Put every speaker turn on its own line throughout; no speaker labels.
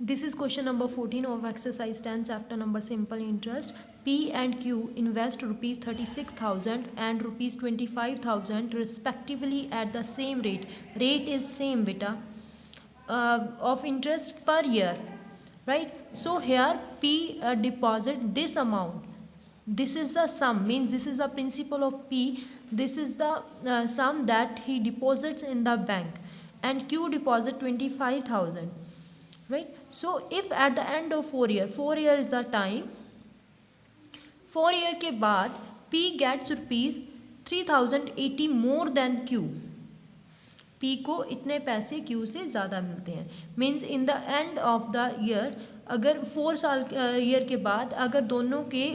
This is question number 14 of exercise 10 chapter number simple interest. P and Q invest rupees 36,000 and rupees 25,000 respectively at the same rate. Rate is same beta of interest per year, right? So here P deposit this amount. This is the sum, means this is the principal of P. This is the sum that he deposits in the bank, and Q deposit 25,000. Right? So if at the end of 4 year is the time, 4 year के बाद P gets rupees 3080 more than Q. P को इतने पैसे Q से ज़्यादा मिलते हैं. Means in the end of the year, अगर 4 साल ईयर के बाद अगर दोनों के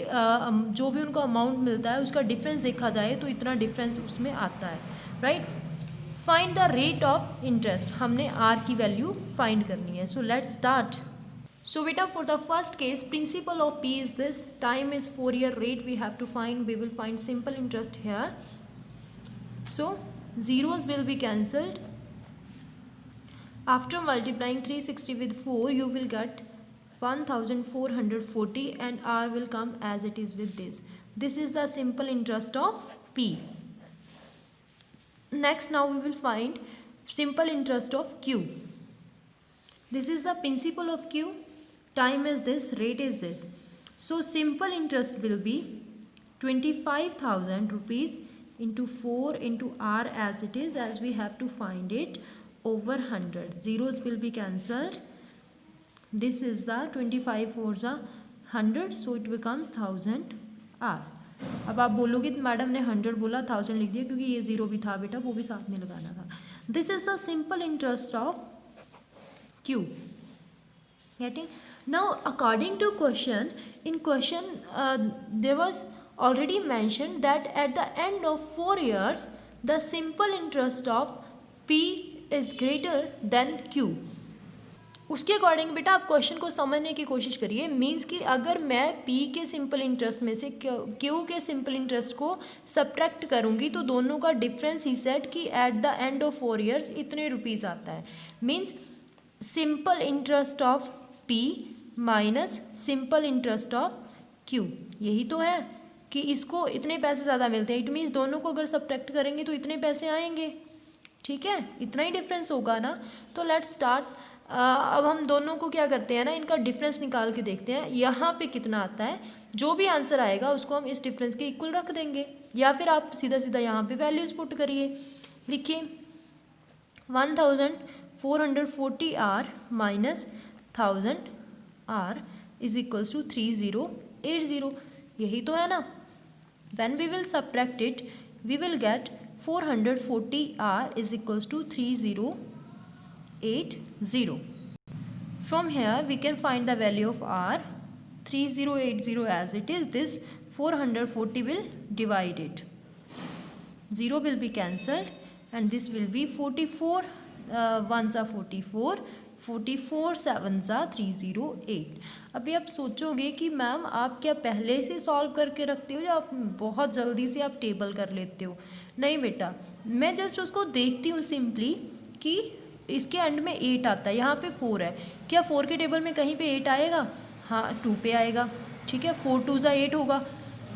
जो भी उनको अमाउंट मिलता है उसका डिफरेंस देखा जाए तो इतना डिफरेंस उसमें आता है. Right? Find the rate of interest. हमने आर की वैल्यू फाइंड करनी है. So let's start. सो बेटा for the first case principal of P is this, time is 4 year, rate we have to find. We will find simple interest here. So zeros will be cancelled. After multiplying 360 with 4 you will get 1440 and R will come as it is with this. This is the simple interest of P. Next now we will find simple interest of Q. This is the principal of Q. Time is this, rate is this. So simple interest will be 25,000 rupees into 4 into R as it is, as we have to find it, over 100. Zeros will be cancelled. This is the 25 4s are 100, so it becomes 1000 R. अब आप बोलोगे madam ने 100 बोला 1000 लिख दिया, क्योंकि ये zero भी था बेटा, वो भी साथ में लगाना था. This is the simple interest of Q. Getting? Now according to question, in question there was already mentioned that at the end of 4 years the simple interest of P is greater than Q. उसके according बेटा आप question को समझने की कोशिश करिए. Means कि अगर मैं P के सिंपल इंटरेस्ट में से Q के सिंपल इंटरेस्ट को सब्ट्रैक्ट करूँगी तो दोनों का डिफरेंस ही सेट कि at the end of 4 years इतने रुपीज़ आता है. Means simple interest of P minus simple interest of Q, यही तो है कि इसको इतने पैसे ज़्यादा मिलते हैं. इट मीन्स दोनों को अगर सब्ट्रैक्ट करेंगे तो इतने पैसे आएंगे. ठीक है, इतना ही डिफरेंस होगा ना. तो लेट्स स्टार्ट. अब हम दोनों को क्या करते हैं ना, इनका डिफरेंस निकाल के देखते हैं यहाँ पे कितना आता है. जो भी आंसर आएगा उसको हम इस डिफरेंस के इक्वल रख देंगे, या फिर आप सीधा सीधा यहाँ पे वैल्यूज पुट करिए. लिखिए 1440 R minus 1000 R is equals to 3080. यही तो है ना. When we will subtract it, we will get 440 R is equals to 3080. From here we can find the value of R. 3080 as it is, this 440 will divide it. 0 will be cancelled and this will be 44 1s are 44, 44 7s are 308. अभी आप सोचोगे कि ma'am आप क्या पहले से solve करके रखते हो या आप बहुत जल्दी से आप टेबल कर लेते हो. नहीं बेटा, मैं जस्ट उसको देखती हूँ सिंपली कि इसके एंड में 8 आता है, यहाँ पे 4 है. क्या 4 के टेबल में कहीं पे 8 आएगा? हाँ 2 पे आएगा. ठीक है, 4 2s are 8 होगा.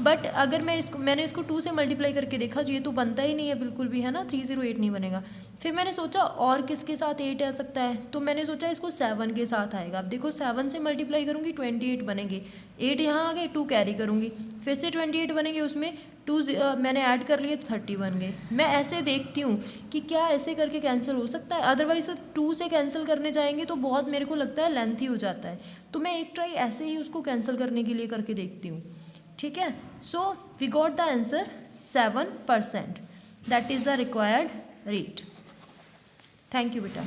बट अगर मैंने इसको 2 से मल्टीप्लाई करके देखा तो ये तो बनता ही नहीं है बिल्कुल भी, है ना. 308 नहीं बनेगा. फिर मैंने सोचा और किसके साथ 8 आ सकता है, तो मैंने सोचा इसको 7 के साथ आएगा. अब देखो 7 से मल्टीप्लाई करूँगी 28 बनेंगे. 8 यहाँ आ गए, 2 कैरी करूँगी, फिर से 28 बनेंगे, उसमें 2 मैंने ऐड कर लिए तो 30 बन गए. मैं ऐसे देखती हूँ कि क्या ऐसे करके कैंसिल हो सकता है. अदरवाइज 2 से कैंसिल करने जाएंगे तो बहुत मेरे को लगता है लेंथी हो जाता है. तो मैं एक ट्राई ऐसे ही उसको कैंसिल करने के लिए करके देखती हूँ. ठीक है. So we got the answer 7%. That is the required rate. Thank you बेटा.